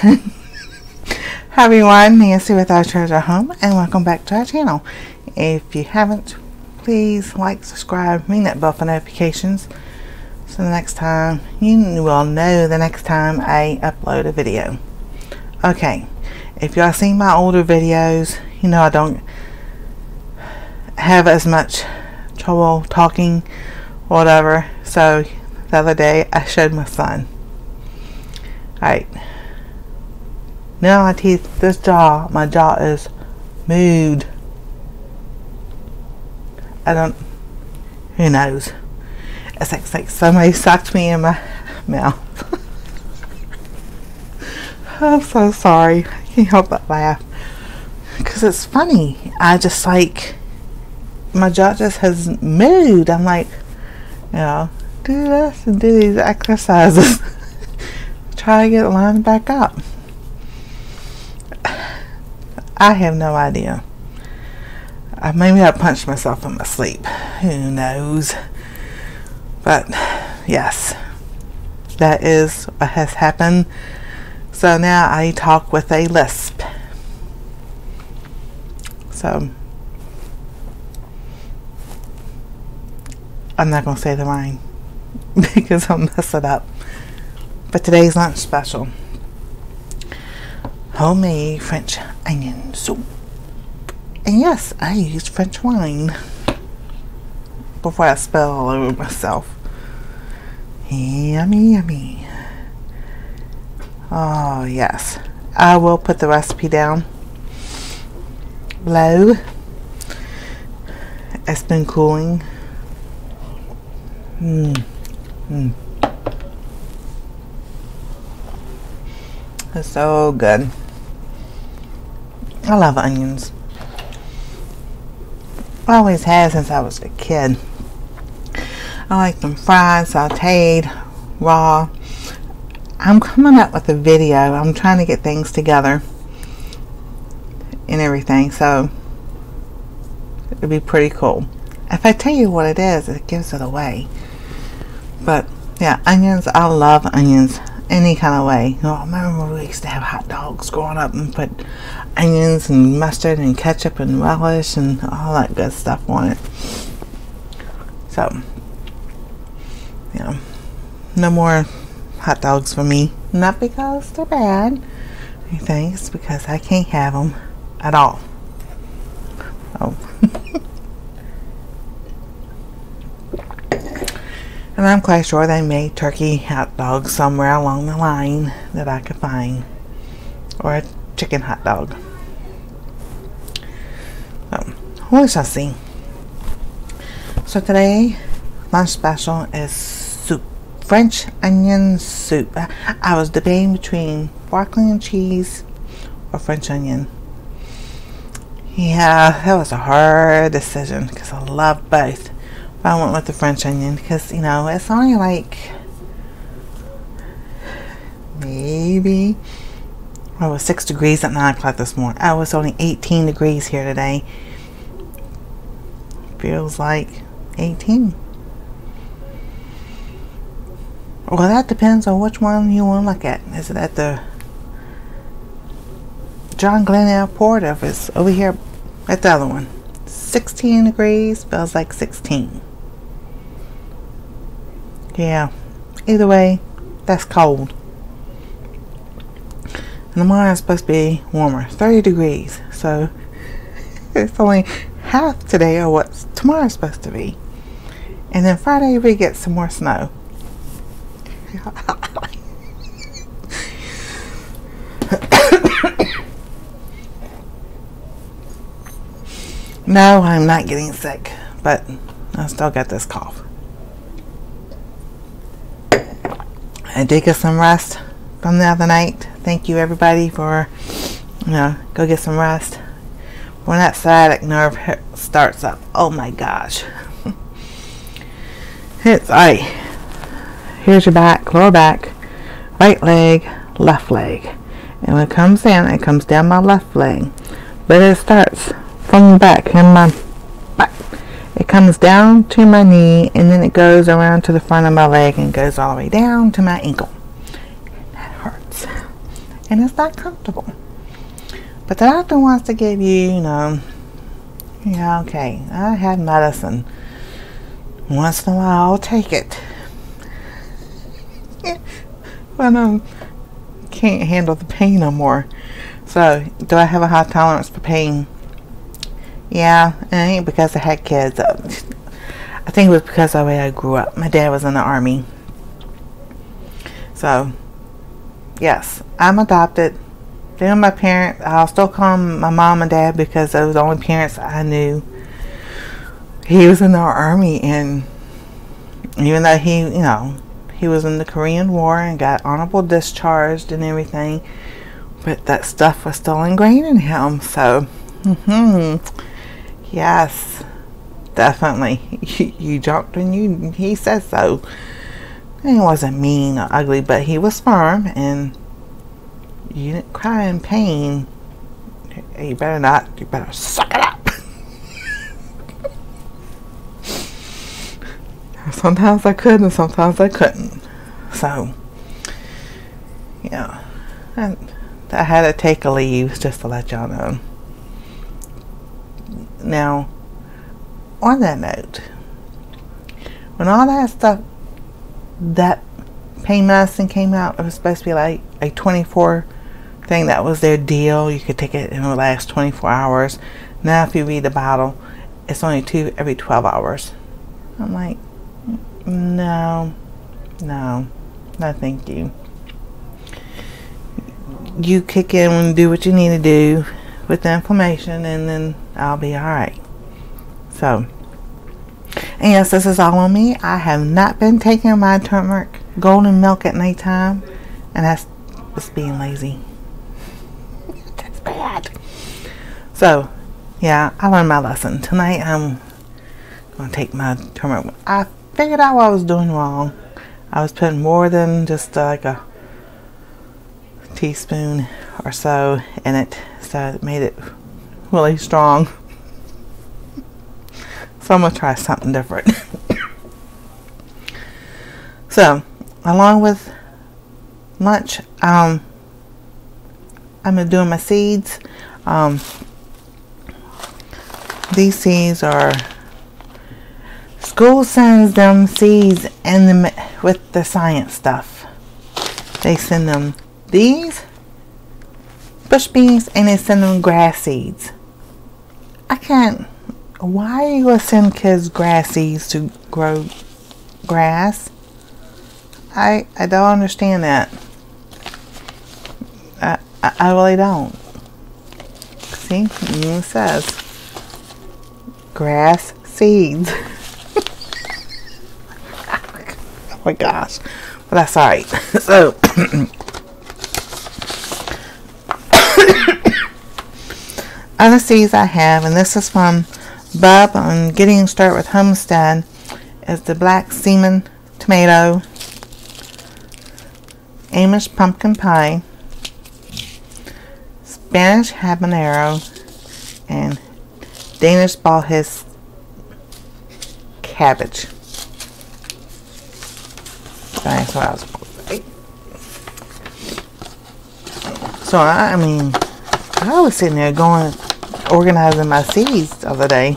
Hi everyone, Nancy with Our Treasure Home, and welcome back to our channel. If you haven't, please like, subscribe, ring that bell for notifications, so the next time you will know the next time I upload a video. Okay, if y'all seen my older videos, you know I don't have as much trouble talking, whatever. So the other day I showed my son. Alright, now my teeth, my jaw is moved. Who knows? It's like somebody sucked me in my mouth. I'm so sorry. I can't help but laugh. Because it's funny. I just like, my jaw just has moved. I'm like, you know, do this and do these exercises. Try to get it lined back up. I have no idea. Maybe I punched myself in my sleep. Who knows? But yes, that is what has happened. So now I talk with a lisp. So I'm not going to say the rhyme because I'll mess it up. But today's lunch special: homemade French onion soup. And yes, I used French wine before I spill all over myself. Yummy, yummy. Oh yes, I will put the recipe down below. It's been cooling. It's so good. I love onions. I always have since I was a kid. I like them fried, sauteed, raw. I'm coming up with a video. I'm trying to get things together and everything, so it'd be pretty cool. If I tell you what it is, it gives it away. But yeah, onions, I love onions any kind of way. You know, I remember we used to have hot dogs growing up and put onions and mustard and ketchup and relish and all that good stuff on it. So, you know, no more hot dogs for me. Not because they're bad, anything. It's because I can't have them at all. Oh. And I'm quite sure they made turkey hot dogs somewhere along the line that I could find. Or a chicken hot dog. So, we shall see. So today, lunch special is soup. French onion soup. I was debating between broccoli and cheese or French onion. Yeah, that was a hard decision because I love both. But I went with the French onion because, you know, it's only like maybe, it was 6 degrees at 9 o'clock this morning. I was only 18 degrees here today. Feels like 18. Well, that depends on which one you want to look at. Is it at the John Glenn Airport, or if it's over here at the other one? 16 degrees, feels like 16. Yeah, either way, that's cold. And tomorrow is supposed to be warmer, 30 degrees. So it's only half today of what tomorrow's supposed to be. And then Friday we get some more snow. No, I'm not getting sick, but I still got this cough. I did get some rest from the other night. Thank you everybody for, you know, go get some rest. When that sciatic nerve starts up, oh my gosh. It's alright. Here's your back, lower back, right leg, left leg. And when it comes down my left leg. But it starts from the back and my back. It comes down to my knee and then it goes around to the front of my leg and goes all the way down to my ankle. That hurts. and it's not comfortable. But the doctor wants to give you, yeah, okay, I have medicine. Once in a while, I'll take it. But can't handle the pain no more. So, do I have a high tolerance for pain? Yeah, it ain't because I had kids. I think it was because of the way I grew up. My dad was in the Army. So, yes, I'm adopted. They're my parents. I'll still call them my mom and dad because those were the only parents I knew. He was in the Army, and even though he was in the Korean War and got honorable discharged and everything, but that stuff was still ingrained in him. So, yes, definitely. You jumped and he said so. And he wasn't mean or ugly, but he was firm, and you didn't cry in pain. You better not. You better suck it up. Sometimes I could and sometimes I couldn't. So, yeah. And I had to take a leave just to let y'all know. Now, on that note, when all that stuff, that pain medicine came out, it was supposed to be like a 24 thing. That was their deal. You could take it in the last 24 hours. Now, if you read the bottle, it's only 2 every 12 hours. I'm like, no, thank you. You kick in and do what you need to do with the inflammation, and then I'll be alright. So, and yes, this is all on me. I have not been taking my turmeric golden milk at nighttime, and that's just being lazy. That's bad. So, yeah, I learned my lesson. Tonight I'm going to take my turmeric. I figured out what I was doing wrong. I was putting more than just like a teaspoon or so in it, so it made it really strong. So I'm going to try something different. So, along with lunch, I'm doing my seeds. These seeds are, school sends them seeds with the science stuff. They send them these bush beans, and they send them grass seeds. I can't. Why are you going to send kids grass seeds to grow grass? I don't understand that. I really don't. See, it says grass seeds. Oh my gosh. But that's alright. So, other seeds I have, and this is from Bub on Getting Started with Homestead, is the black seaman tomato, Amish pumpkin pie, Spanish habanero, and Danish Balhis cabbage. That's what I was supposed to say. So I mean, I was sitting there organizing my seeds the other day.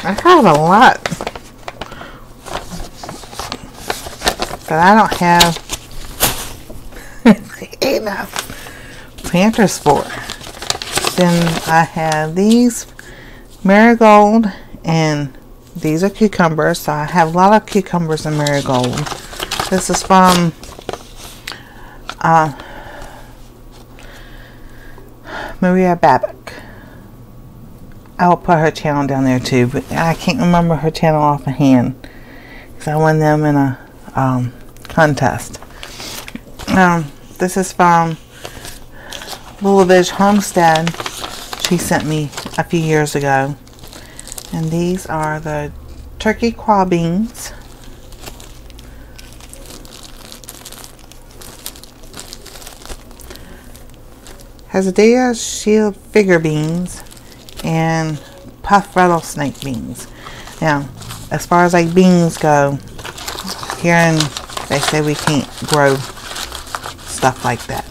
I have a lot that I don't have enough planters for. Then I have these marigold, and these are cucumbers. So I have a lot of cucumbers and marigold. This is from Maria Babcock. I'll put her channel down there too, but I can't remember her channel offhand because I won them in a contest. This is from Louisville Homestead. She sent me a few years ago, and these are the turkey quail beans. Hespedia shield figure beans and puff rattlesnake beans. Now, as far as beans go, here they say we can't grow stuff like that.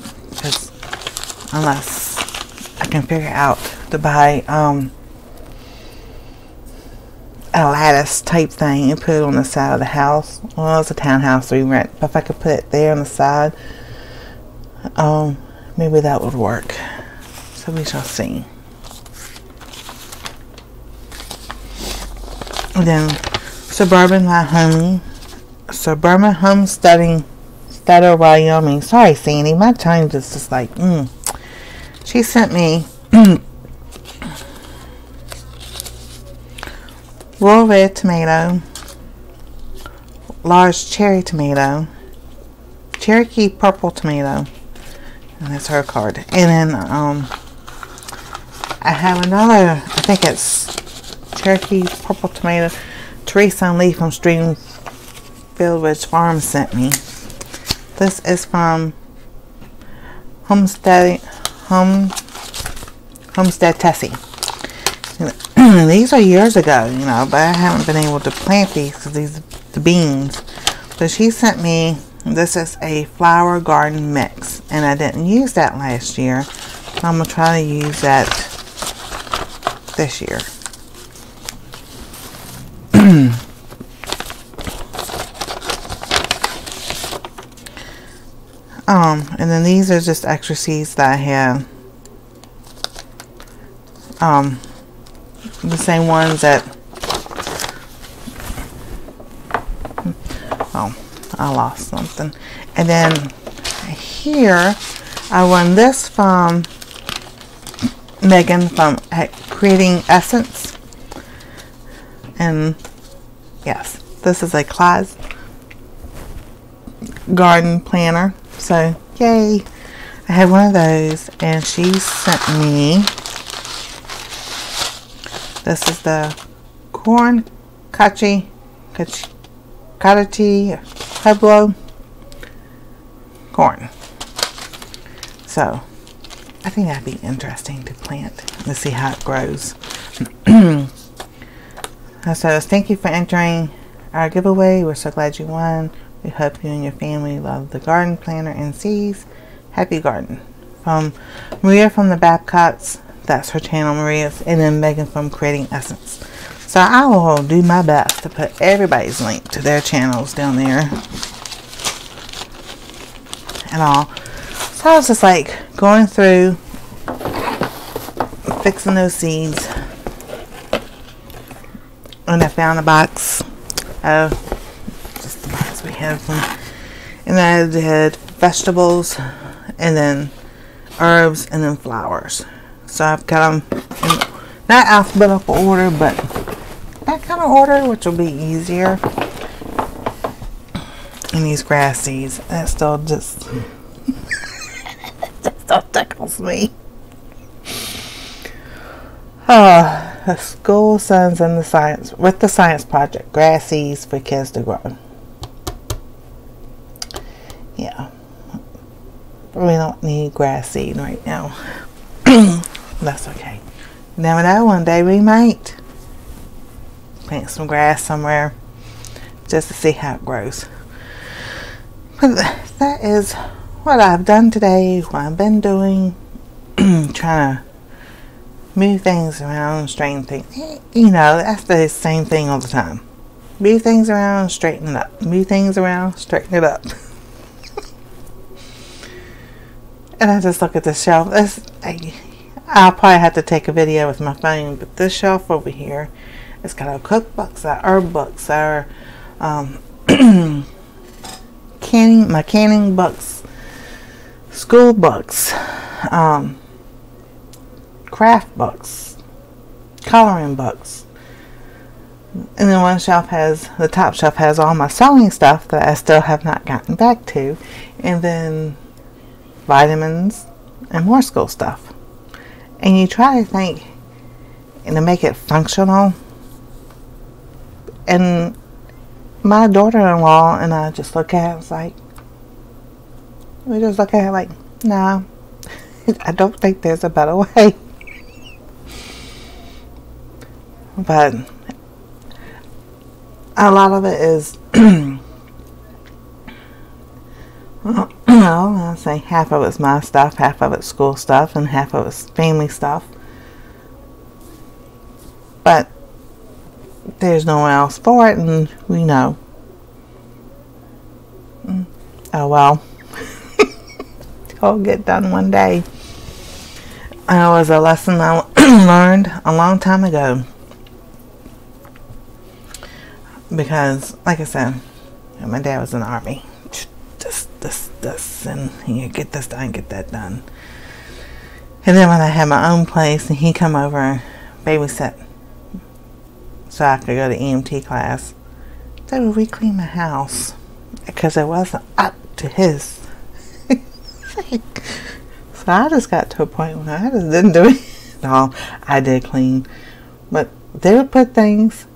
Unless I can figure out to buy a lattice type thing and put it on the side of the house. Well, it's a townhouse we rent, but if I could put it there on the side, maybe that would work. So we shall see. And then Suburban, my homie, Suburban Homesteading, Wyoming. Sorry, Sandy, my tongue just like, She sent me raw red tomato, large cherry tomato, Cherokee purple tomato, and that's her card. And then I have another, I think it's Cherokee purple tomato, Teresa and Lee from Streamfield Ridge Farm sent me. This is from Homesteadtessie. These are years ago, you know, but I haven't been able to plant these because these are the beans. But she sent me, this is a flower garden mix, and I didn't use that last year, so I'm going to try to use that this year. And then these are just extra seeds that I have. The same ones that, I lost something. And then here, I won this from Megan from Creating Essence. And yes, this is a class garden planner. So, yay. I had one of those, and she sent me, this is the corn kachi Pueblo corn. So, I think that'd be interesting to plant to see how it grows. So, thank you for entering our giveaway. We're so glad you won. We hope you and your family love the garden planner and sees. Happy garden. From Maria from the Babcocks. That's her channel, Maria's. And then Megan from Creating Essence. So I will do my best to put everybody's link to their channels down there. And all. So I was just like going through, fixing those seeds. And I found a box of just the box we had from, and I did vegetables and then herbs and then flowers. So I've got them in not alphabetical order, but that kind of order, which will be easier. And these grass seeds, that still just that still tickles me. The school sons and the science with the science project, grass seeds for kids to grow. Yeah, we don't need grass seed right now. That's okay. Never know, one day we might plant some grass somewhere just to see how it grows. But that is what I've done today, what I've been doing. Trying to move things around, straighten things. You know, that's the same thing all the time. Move things around, straighten it up. Move things around, straighten it up. And I just look at this shelf. I'll probably have to take a video with my phone, but this shelf over here, it's got our cookbooks, our herb books, our canning books, school books, craft books, coloring books. And then one shelf has, the top shelf has all my sewing stuff that I still have not gotten back to, and then vitamins and more school stuff. And you try to think and to make it functional. And my daughter-in-law and I just look at it, it's like, we just look at it like, nah, I don't think there's a better way. But a lot of it is, well, let's say half of it's my stuff, half of it's school stuff, and half of it's family stuff. But there's no one else for it, and we know. Oh well. It'll get done one day. It was a lesson I learned a long time ago. Because, like I said, my dad was in the army. This, and you get this done, get that done. And then when I had my own place, and he come over and babysit, so I could go to EMT class, they would re-clean my house because it wasn't up to his. So I just got to a point where I just didn't do it. No, I did clean, but they would put things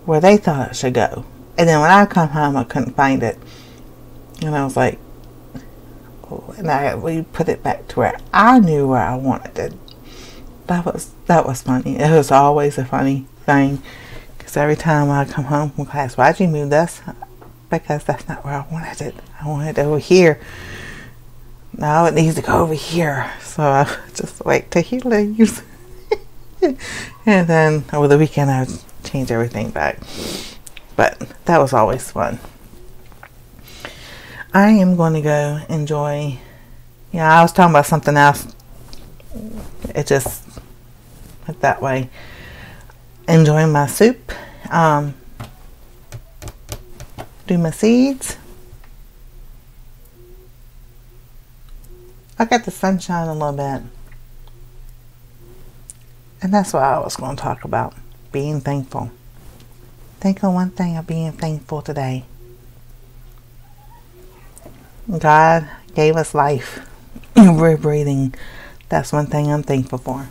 where they thought it should go, and then when I come home, I couldn't find it, and I was like, oh, and we put it back to where I knew where I wanted it. That was funny. It was always a funny thing, because every time I come home from class, why'd you move this? Because that's not where I wanted it. I wanted it over here. No, it needs to go over here. So I just wait till he leaves. And then over the weekend I would change everything back. But that was always fun. I am going to go enjoy. Yeah, I was talking about something else. It just went that way. Enjoying my soup. Do my seeds. I got the sunshine a little bit. And that's what I was going to talk about. Being thankful. Think of one thing of being thankful today. God gave us life. We're breathing. That's one thing I'm thankful for.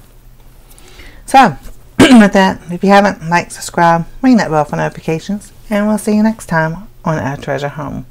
So, with that, if you haven't, like, subscribe, ring that bell for notifications, and we'll see you next time on Our Treasure Home.